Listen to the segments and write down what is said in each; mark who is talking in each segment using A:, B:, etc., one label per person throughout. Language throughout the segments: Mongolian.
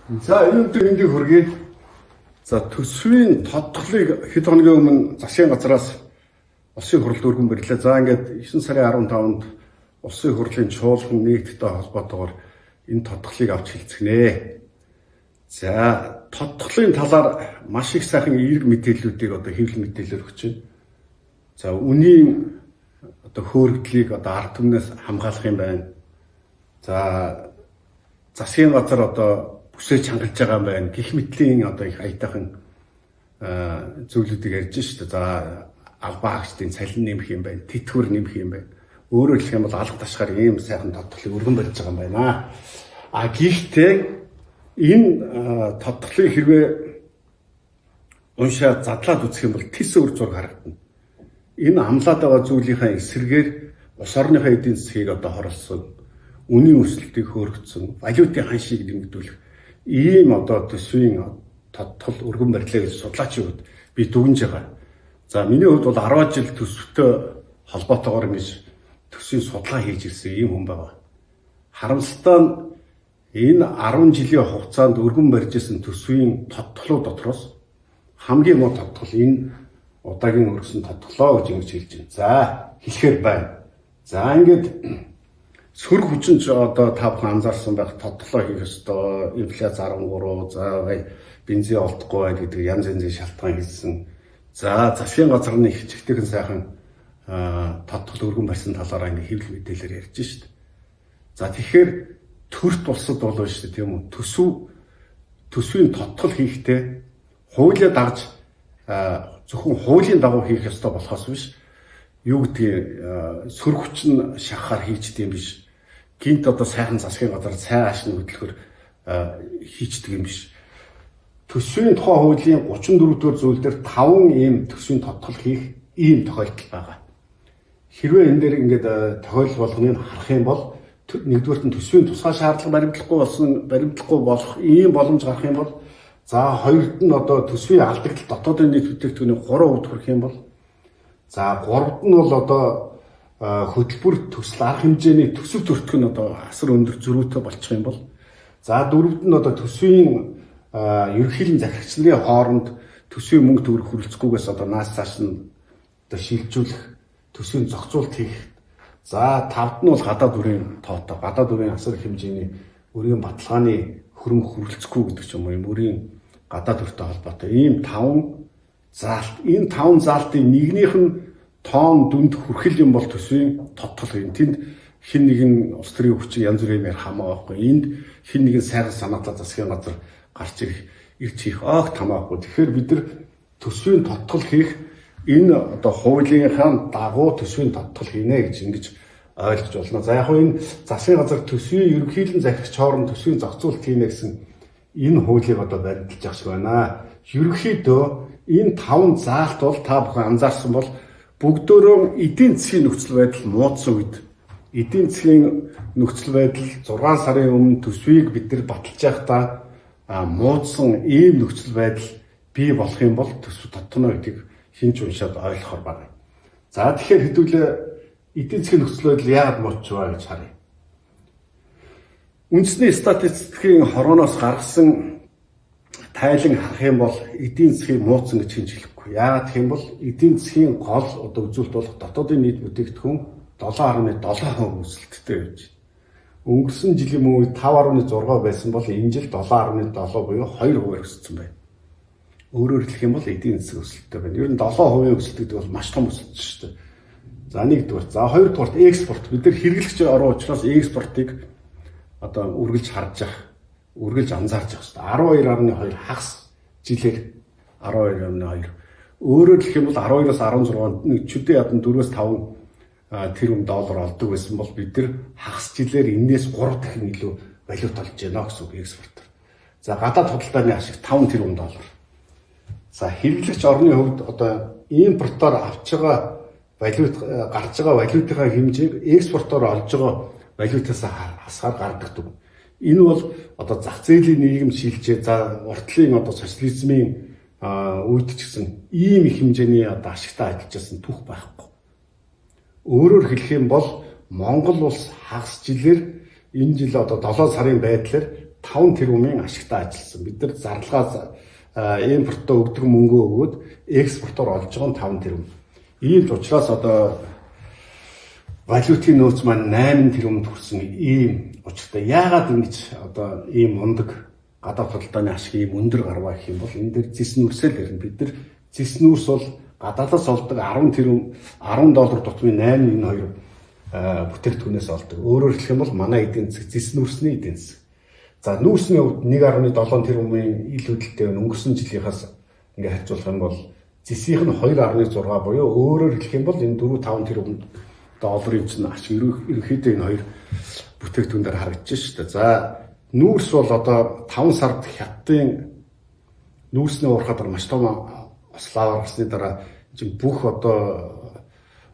A: За энэ өдөр эндийг хүргэе. За төсвийн тодтолыг хэд хоногийн өмнө засгийн газраас улсын хурлд өргөн барилаа. За ингээд 9 сарын 15-нд улсын хурлын чуулган нэгдэлтэй холбоотойгоор энэ тодтолыг авч хэлцгэнэ. За тодтолын талаар маш их сайхан эерэг мэдээллүүдийг одоо хэвлэл мэдээлэлээр өгч байна. За үнийн одоо хөөргөлийг одоо ард түмнээс хамгаалах юм байна. За засгийн газар одоо бүсэж хангаж байгаа юм байна. Гэх мэтлийн одоо их аятайхан зүйлүүдийг ярьж шүү дээ. За албаа хаагчдын цалин нэмэх юм байна. Тэтгэвэр нэмэх юм байна. Өөрөөр хэлэх юм бол алга ташгаар ийм сайхан тодтолыг өргөн барьж байгаа юм байна. Гэхдээ энэ тодтолыг хэрвээ уншаад задлаад үзэх юм бол тис өр зураг харагдана. Энэ амлаад байгаа зүйлийнхаа эсрэгээр улс орныхаа эдийн засгийг одоо хорлсон, үнийн өсөлтийг хөөргөцсөн, валютын ханшийг нэмэгдүүлэх ийм одоо төсвийн тодтол өргөн барилаа гэж судлаачид би дүгнж байгаа. За миний хувьд бол 10 жил төсөвтэй холбоотойгоор ингэж төсвийн судалгаа хийж ирсэн ийм хүн байгаа. Харамсалтай нь энэ 10 жилийн хугацаанд өргөн барьж исэн төсвийн тодтолууд дотроос хамгийн муу тодтол энэ удаагийн өргөсөн тодтолоо гэж ингэж хэлж байна. За хэлэхээр байна. За ингээд сөрөг хүчин ч одоо та бүхэн анзаарсан байх тодтолоо хийх ёстой. Инфляц 13, за бензин олдохгүй байх гэдэг янз янзын шалтгаан хэлсэн. За засгийн газрын их чигтэйхэн сайхан тодтол өргөн барьсан талаараа ингэ хэвлэл мэдээлэлээр ярьж шít. За тэгэхээр төрт улсад болов шүү дээ тийм үү? Төсвийн тодтол хийхдээ хуулиа дагж зөвхөн хуулийн дагуу хийх ёстой болохоос биш. Юу гэдгийг сөрөг хүчин шахахаар хийчихдээ юм биш. Гинт одоо сайхан засгийн газар сайн аашны хөдөлгөөр хийчдэг юм биш. Төсвийн тухай хуулийн 34 дугаар зүйл дээр 5 ийм төсвийн тодтол хийх ийм тохиолдол байгаа. Хэрвээ энэ дээр ингээд тохиолдол болгоныг харах юм бол нэгдүгээрт нь төсвийн тусгай шаардлага баримтлахгүй болох ийм боломж гарах юм бол за хоёрт нь одоо төсвийн алдагдал дотоодын нийт бүтээгдэхүүний 3% хүрэх юм бол за гуравт нь бол одоо хөтөлбөр төсөл арга хэмжээний төсөв төртгөх нь одоо асар өндөр зөрүүтэй болчих юм бол за дөрөвт нь одоо төсвийн ерөнхийлөн захирагч нарын хооронд төсвийн мөнгө төгрөг хүрэлцэхгүйгээс одоо нааш цааш нь одоо шилжүүлэх төсвийн зохицуулт хийх. За тавд нь бол гадаад бүрийн тоотой, гадаад бүрийн асар их хэмжээний өрийн баталгааны хөрөнгө хүрэлцэхгүй гэдэг ч юм уу, юм өрийн гадаад бүртэй холбоотой ийм 5 заалт. Энэ 5 заалтын нэгнийх нь тоон дүнд хүрхэл юм бол төсвийн тодтол юм. Тэнд хэн нэгэн улс төрийн хүчин янз бүрийн ярих хамаагүй. Энд хэн нэгэн сайхан санаатай засгийн газар гарч ирж хийх хамаагүй. Тэгэхээр бид нар төсвийн тодтол хийх энэ одоо хуулийнхаа дагуу төсвийн тодтол хийнэ гэж ингэж ойлгож болно. За яг энэ засгийн газар төсвийн ерөнхийлөн захирагч хооронд төсвийн зохицуулт хийнэ гэсэн энэ хуулийг одоо баримталж авах шиг байна. Ерөнхийдөө энэ 5 заалт бол та бүхэн анзаарсан бол бүгдөө эдийн засгийн нөхцөл байдал муудсан үед эдийн засгийн нөхцөл байдал 6 сарын өмнө төсвийг бид нар баталж байхдаа муудсан ийм нөхцөл байдал бий болох юм бол төсөв тодтоно гэдгийг хинч уншаад ойлгохоор байна. За тэгэхээр хэдүүлээ эдийн засгийн нөхцөл байдал яагаад муудж байгаа гэж харъя. Үндэсний статистикийн хорооноос гаргасан тайлан харах юм бол эдийн засгийн муудсан гэж хэлж хэлэхгүй. Яагаад гэх юм бол эдийн засгийн гол одоо үзүүлэлт болох дотоодын нийт бүтээгдэхүүн 7.7% өсөлттэй байж байна. Өнгөрсөн жилийн мөн 5.6 байсан бол энэ жил 7.7 буюу 2% өссөн байна. Өөрөөр хэлэх юм бол эдийн засаг өсөлттэй байна. Ер нь 7% өсөлт гэдэг бол маш том өсөлт шүү дээ. За нэгдүгээр. За хоёрдугаар экспорт. Бид нар хэрэглэгч орон учраас экспортыг одоо үргэлж харж явах, үргэлж анзаарч явах хэрэгтэй. 12.2 хагас жилээр 12.2. Өөрөөр хэлэх юм бол 12-аас 16-нд нэг чүдээ ядан 4-5 тэрбум доллар олдог байсан бол бид нар хагас жилээр энээс 3 дахин илүү валют олж байна гэсэн үг экспортоор. За гадаад худалдааны ашиг 5 тэрбум доллар. За хэрэглэгч орны хувьд одоо импортоор авч байгаа валют гарч байгаа валютынхаа хэмжээг экспортоор олж байгаа валютаас хасгаар гардаг. Энэ бол одоо зах зээлийн нийгэм шилжээ. За уртлын одоо социализмын үед ч гэсэн ийм их хэмжээний одоо ашигтай ажиллаж байсан түүх байхгүй. Өөрөөр хэлэх юм бол Монгол улс хагас жилээр энэ жил одоо 7 сарын байдлаар 5 тэрбумын ашигтай ажилласан. Бид нар зарлагаа импортоо өгдөг мөнгөө өгөөд экспортоор олж байгаа нь 5 тэрбум. Ийм ч учраас одоо валютын нөөц маань 8 тэрбумд хүрсэн ийм учиртай. Яагаад ингэж одоо ийм мундаг гадаад худалдааны ашиг ийм өндөр гарваа гэх юм бол энэ дээр зис нүрсэл ярина. Бид нар зис нүрс бол гадаадаас олдог 10 тэрбум $10 тутмын 8 энэ хоёр бүтээгдэхүүнээс олдог. Өөрөөр хэлэх юм бол манай эдийн засаг зис нүрсний эдийн засаг. За нүүрсний хувьд 1.7 тэрбумын ил хөдлөлтөй өнгөрсөн жилийнхаас ингээ харьцуулах юм бол зисийнх нь 2.6 буюу өөрөөр хэлэх юм бол энэ 4-5 тэрбум долларын чинь ашиг ерөнхийдөө энэ хоёр бүтээгдэхүүн дээр харагдаж шүү дээ. За нүүрс бол одоо 5 сард хятадын нүүрсний уурхадар маш том ослоо гарсны дараа чинь бүх одоо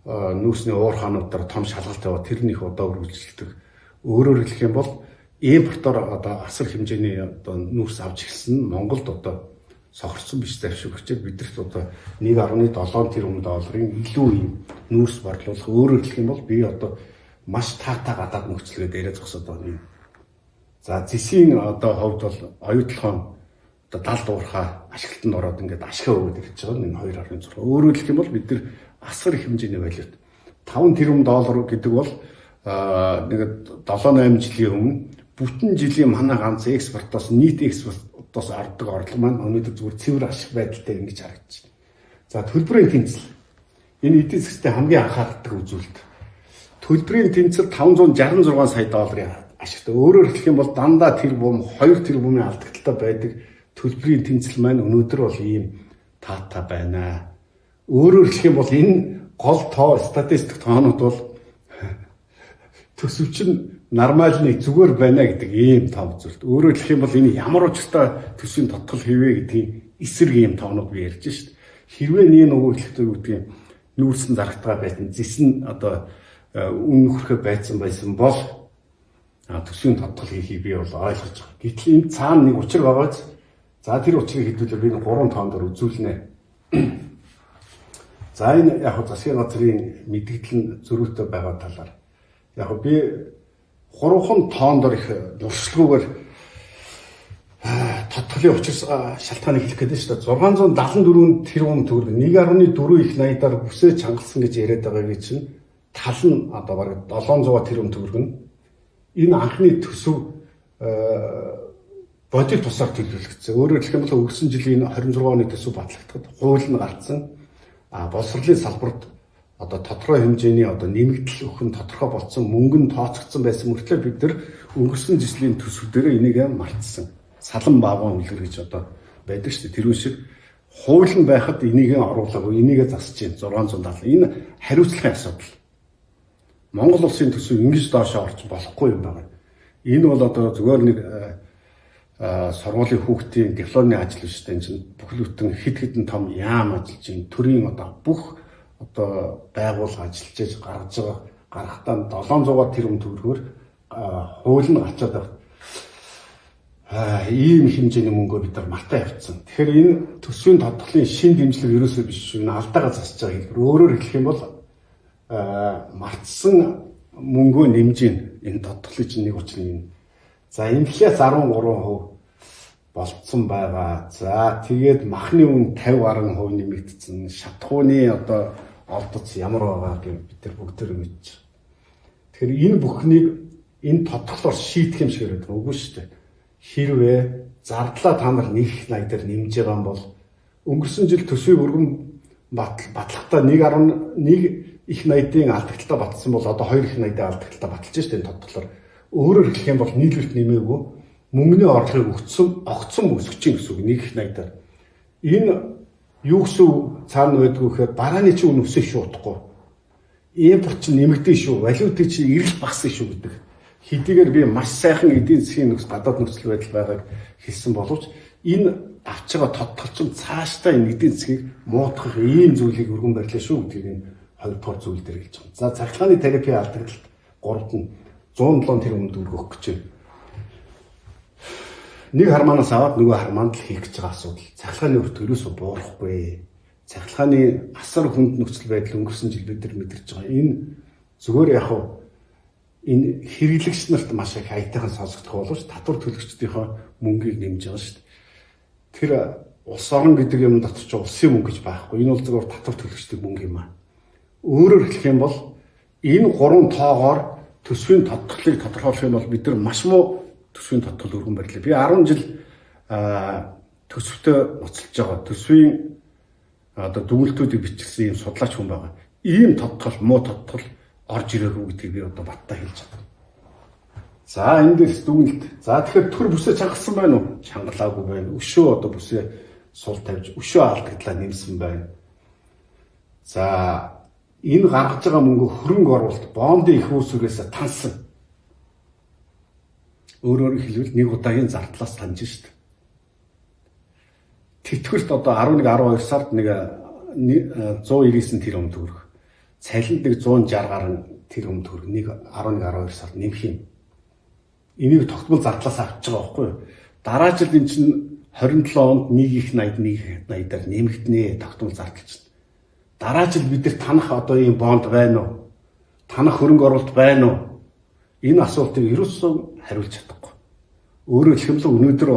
A: нүүрсний уурхаануудаар том шалгалт яваа тэрнийх одоо үргэлжлэдэг. Өөрөөр хэлэх юм бол импортоор одоо асар хэмжээний одоо нүүрс авч ирсэн Монголд одоо сохорсон биш завшигчид бидэрт одоо 1.7 тэрбум долларын илүү юм нүүрс борлуулах. Өөрөөр хэлэх юм бол би одоо маш таатай гадаад нөхцөлөд яриа зогсоод байгаа юм. За зисийн одоо хувьд бол оюутлахын одоо далд уурхаа ашиглалтанд ороод ингээд ашгаа өгöd ирж байгаа нь 2.6. Өөрөөр хэлэх юм бол бид нар асар их хэмжээний валют 5 тэрбум доллар гэдэг бол нэг 7-8 жилийн өмнө бүтэн жилийн манай ганц экспортоос нийт экспортоос ордог орлого маань өнөөдөр зүгээр цэвэр ашиг байдалтай ингэж харагдаж байна. За төлбөрийн тэнцэл энэ эдийн засгийн хамгийн анхаардаг үзүүлэлт. Төлбөрийн тэнцэл $566 сая ашигтай. Өөрөөр хэлэх юм бол дандаа тэрбум 2 тэрбумын алдагдaltaй байдаг төлбөрийн тэнцэл маань өнөөдөр бол ийм таатай байна. Өөрөөр хэлэх юм бол энэ гол тоо статистик тоонууд бол төсөвчин нормальны зүгээр байна гэдэг ийм тоо үзүүлэлт. Өөрөөр хэлэх юм бол энэ ямар учиртай төсвийн тодтол хэвээ гэдгийг эсрэг ийм тоонууд би ярьж шít. Хэрвээ нэг нөгөө хэлэхдээ юу гэдгийг нүүрсэн зарагтгаа байсан, зис нь одоо үн хөрхөө байсан бол төсвийн тодтол хийхийг би бол ойлгож байгаа. Гэтэл энэ цаана нэг учир байгааз за тэр учрыг хэдүүлээ би 3 тоондор үзүүлнэ. За энэ яг засгийн газрын мэдгдэл нь зөрүүтэй байгаа талаар яг би 3 тоондор их дуршлагуугаар тодтолын учир шалтгааныг хэлэх гэдэг шүү дээ. 674 тэрбум төгрөг 1.4 их найдаар бүсээ чангалсан гэж яриад байгаагийн чинь тал нь одоо бараг 700 тэрбум төгрөг нь энэ анхны төсөв бодит тусаар төлөвлөгдсөн. Өөрөөр хэлэх юм бол өнгөрсөн жилийн 26 оны төсөв батлагдахад хууль нь гарсан. Боловсролын салбарт одоо тодорхой хэмжээний одоо нэмэгдэл өгөх нь тодорхой болсон, мөнгө нь тооцогдсон байсан мөртлөө бид нар өнгөрсөн жилийн төсөв дээр энийг мартсан. Салан бааван үлгэр гэж одоо байдаг шүү дээ. Тэр шиг хууль нь байхад энийг оруулаагүй, энийг засаж байна 670. Энэ хариуцлагын асуудал. Монгол улсын төсөв ингэж доошоо орж болохгүй юм байна. Энэ бол одоо зүгээр нэг сургуулийн хүүхдийн дипломны ажил биш дээ. Энэ чинь бүхлбүтэн хэд хэдэн том яам ажиллаж байна. Төрийн одоо бүх одоо байгууллага ажиллаж гаргаж байгаа гарахтаа 700 тэрбум төгрөгөөр хууль нь гарчаад байна. Ийм хэмжээний мөнгөө бид нар мартаа явцсан. Тэгэхээр энэ төсвийн тодтолын шин дэмжлэг ерөөсөө биш шүү. Алдаагаа засаж байгаа хэлбэр. Өөрөөр хэлэх юм бол мартсан мөнгөө нэмжин энэ тодтолын чинь нэг учир нь. За инфляц 13% болцсон байгаа. За тэгээд махны үн 50% нэмэгдсэн. Шатхууны одоо олдоц ямар байгаа гэж бид нар бүгд тэр мэдж. Тэгэхээр энэ бүхнийг энэ тодтолоор шийдэх юм шиг яриад байгаа үгүй шүү дээ. Хэрвээ зардлаа та нар нэг найдаар нэмж байгаа юм бол өнгөрсөн жил төсвийн өргөн батлахтаа 1.1 их найдын алдагталтаа батсан бол одоо 2 их найдын алдагталтаа баталж шүү дээ энэ тодтолоор. Өөрөөр хэлэх юм бол нийлүүлэлт нэмээгүй мөнгөний орлогыг огцсон өсгөж гэсэн үг нэг их найдаар. Энэ юу гэсэн цаана байдгүй гэхээр барааны чинь үн өсөж шуудахгүй. Импорт чинь нэмэгдэн шүү, валютын чинь эргэлт багассан шүү гэдэг. Хэдийгээр би маш сайхан эдийн засгийн гадаад нөхцөл байдал байгааг хэлсэн боловч энэ авч байгаа тодтолчин цаашдаа энэ эдийн засгийг муутгах ийм зүйлийг өргөн барьлаа шүү гэдгийг энэ 2 дугаар зүйл дээр хэлж байгаа. За цахилгааны терапи алдагдлалт 3-т нь 107 тэрбум төгрөг өгөх гэж байна. Нэг хармаанаас аваад нөгөө хармаанд л хийх гэж байгаа асуудал. Цахилгааны өрт ерөөсөө буурахгүй. Цахилгааны асар хүнд нөхцөл байдал өнгөрсөн жил бид нар мэдэрч байгаа. Энэ зүгээр яг энэ хэрэглэгч нарт маш их аятайхан сонсогдох боловч татвар төлөгчдийнхөө мөнгийг нэмж байгаа шүү дээ. Тэр улс орон гэдэг юм дотор ч улсын мөнгө гэж байхгүй. Энэ бол зөвхөн татвар төлөгчдийн мөнгө юм аа. Өөрөөр хэлэх юм бол энэ гурван тоогоор төсвийн тодтолыг тодорхойлох юм бол бид нар маш муу төсвийн тодтол өргөн барьлаа. Би 10 жил төсөвтэй ноцолж байгаа. Төсвийн одоо дүгнэлтүүдийг бичсэн ийм судлаач хүн байгаа. Ийм тодтол, муу тодтол орж ирээгүй гэдгийг би одоо баттай хэлж чадна. За энэ дэс дүгнэлт. За тэгэхээр төр бүсээ чангалсан байна уу? Чангалаагүй байна. Өшөө одоо бүсээ сул тавьж өшөө алдагдлаа нэмсэн байна. За энэ гаргаж байгаа мөнгө хөрөнгө оруулалт, бондын их үүсвэрээс тансан. Өөрөөр хэлбэл нэг удаагийн зардлаас таньж шүү дээ. Тэтгэврт одоо 11-12 сард нэг 199 тэрбум төгрөг. Цалинд нэг 160 гаруй тэрбум төгрөг. Нэг 11-12 сард нэмэх юм. Энийг тогтмол зардлаас авч байгаа байхгүй юу? Дараа жил энэ чинь 27 онд 1.80-1.80-аар нэмэгдэнэ тогтмол зардал чинь. Дараа жил бид нар танах одоо ийм бонд байна уу? Танах хөрөнгө оруулалт байна уу? Энэ асуултыг ерөөсөө хариулж чадахгүй. Өөрөөр хэлбэл өнөөдөр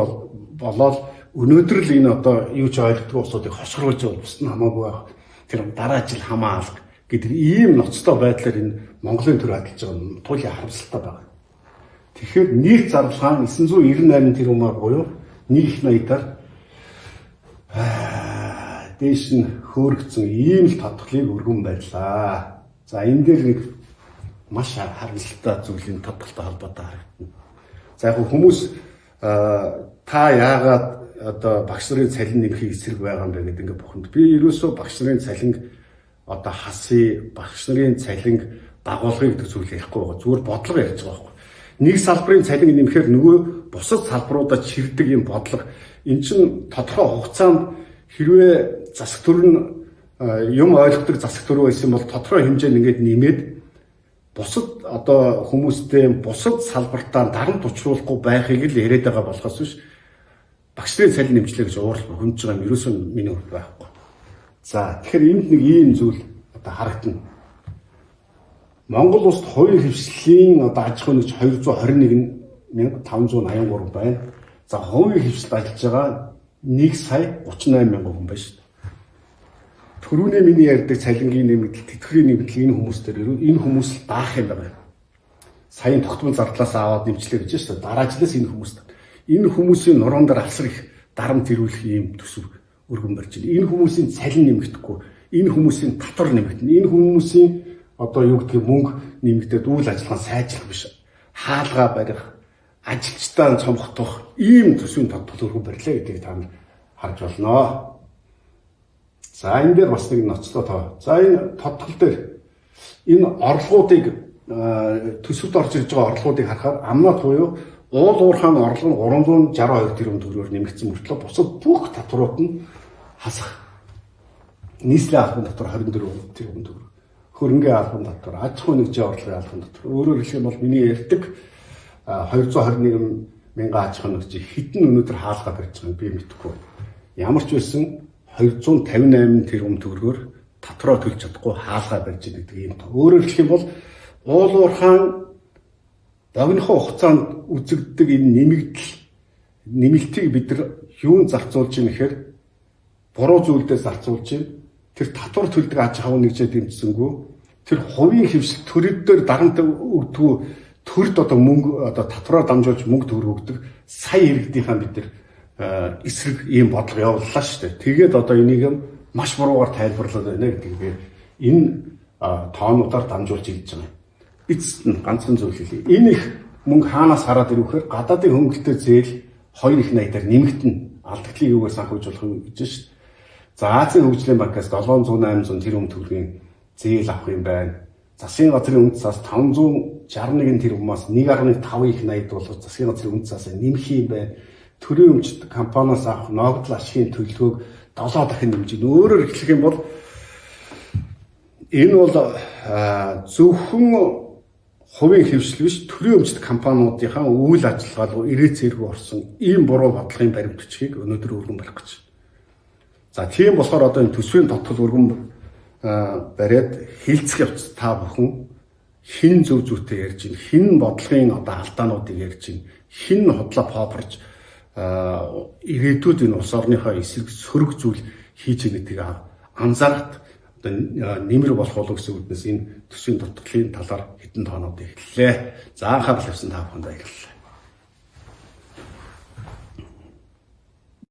A: болоод өнөөдөр л энэ одоо юу ч ойлгохгүй усуудыг хошгруулж байгаа бус нь хамаагүй байх. Тэр дараа жил хамаалга гэдэг ийм ноцтой байдлаар энэ Монголын төр хадгалж байгаа нь туйлын харамсалтай байна. Тэгэхээр нийт зарлага 998 тэрбумаар буюу 1.80-аар дээш нь хөөрөгдсөн ийм л тодтолыг өргөн байлаа. За энэ дээр нэг маш харамсалтай зүйлийн тодтолтой холбоотой харагдана. За яг хүмүүс та яагаад одоо багш нарын цалин нэмэхийг эсрэг байгаа юм бэ гэдэг ингээд бухимд. Би ерөөсөө багш нарын цалинг одоо хасъя, багш нарын цалинг дагуулгыг гэдэг зүйл ярихгүй байгаа. Зүгээр бодлого ярьж байгаа байхгүй. Нэг салбарын цалин нэмэхээр нөгөө бусад салбаруудад чирдэг юм бодлого. Эн чинь тодорхой хугацаанд хэрвээ засаг төр нь юм ойлгодог засаг төр байсан бол тодорхой хэмжээнд ингээд нэмээд бусад одоо хүмүүстэй бусад салбартаа дарамт учруулахгүй байхыг л яриад байгаа болохоос биш багш нарын цалин нэмжлээ гэж уурал бухимдж байгаа юм ерөөсөө миний хувьд байхгүй. За тэгэхээр энд нэг ийм зүйл одоо харагдана. Монгол улсад хувийн хвшлийн одоо аж ахуй нэгж 221,583 байна. За хувийн хвшилд ажиллаж байгаа 1,38,000 хүн байна шүү дээ. Төрөүний миний ярьдаг цалингийн нэмэгдэл, тэтгэврийн нэмэгдэл энэ хүмүүстээр энэ хүмүүс л даах юм байна. Саяын тогтмол зардлаас аваад нэмчлээ гэж шүү дээ. Дараа жилээс энэ хүмүүсийн нуруунд дээр асар их дарамт ирүүлэх юм төсөв өргөн барьж байна. Энэ хүмүүсийн цалин нэмэгдэхгүй, энэ хүмүүсийн татвар нэмэгдэнэ. Энэ хүмүүсийн одоо юу гэдгийг мөнгө нэмэгдээд үйл ажиллагаа сайжрах биш. Хаалгаа барих, ажилчдаа цомгох ийм төсвийн тодтол өргөн барьлаа гэдгийг та нар харж болно. За энэ дээр бас нэг ноцтой тоо. За энэ тодтол дээр энэ орлогуудыг төсөвд орж ирж байгаа орлогуудыг харахаар амнат буюу уул уурхайн орлого нь 362 тэрбум төгрөгөөр нэмэгдсэн мөртлөө бусад бүх татварууд нь хасах. Нийслэлийн албан татвар 24 тэрбум төгрөг. Хөрөнгөний албан татвар, аж ахуй нэгжийн орлогын албан татвар. Өөрөөр хэлэх юм бол миний ярьдаг 221 мянган аж ахуй нэгжийг хэдэн өнөөдөр хаалгаа барьж байгааг би мэдэхгүй. Ямар ч байсан 258 тэрбум төгрөгөөр татвараа төлж чадахгүй хаалгаа барьж байгаа гэдэг юм. Өөрөөр хэлэх юм бол уул уурхайн богинохоо хугацаанд үзэгддэг энэ нэмэлтийг бид нар юунд зарцуулж ийм гэхээр буруу зүйлдээ зарцуулж ийм тэр татвар төлдөг аж ахуй нэгжээ дэмжсэнгүү тэр хувийн хвшил төрөд дээр дарамт өгдөггүй төрд одоо мөнгө одоо татвараар дамжуулж мөнгө төгрөг өгдөг сая иргэдийнхаа бид нар эсрэг ийм бодлого явууллаа шүү дээ. Тэгээд одоо энийг маш буруугаар тайлбарлаад байна гэдгийг би энэ тоонуудаар дамжуулж хэлж байгаа юм. Эцэст нь ганцхан зүйл хэлье. Энэ их мөнгө хаанаас хараад ирэвхээр гадаадын хөнгөлөлтөд зээл 2.80-аар нэмэгдэнэ. Алдагдлыг юугаар санхүүжүүлэх юм гэж шүү дээ. За Азийн хөгжлийн банкаас 700-800 тэрбум төгрөгийн зээл авах юм байна. Засгийн газрын үнд цаас 561 тэрбумаас 1.5 их 80 болгож засгийн газрын үнд цаасаа нэмэх юм байна. Төрийн өмчт компаниас авах ногдол ашигын төлөвлөгөөг 7 дахин нэмжин. Өөрөөр хэлэх юм бол энэ бол зөвхөн хувийн хвшил биш төрийн өмчт компаниудынхаа үйл ажиллагаа руу ирээ зэрэг орсон ийм буруу бодлогын баримт бичгийг өнөөдөр өргөн барих гэж. За тийм болохоор одоо энэ төсвийн тодтол өргөн бариад хилцэх явц та бүхэн хэн зөв зүйтэй ярьж байна, хэн бодлогын одоо алдаануудыг ярьж байна, хэн хотлоо попрож ирээдүйд энэ улс орныхоо эсрэг сөрөг зүйл хийж байгаа гэдгийг анзаарахад одоо нэмэр болох болов гэсэн үгнээс энэ төсвийн дутагдлын талаар хэдэн тоонууд эхэллээ. За анхаарал тавьсан та бүхэнд баярлалаа.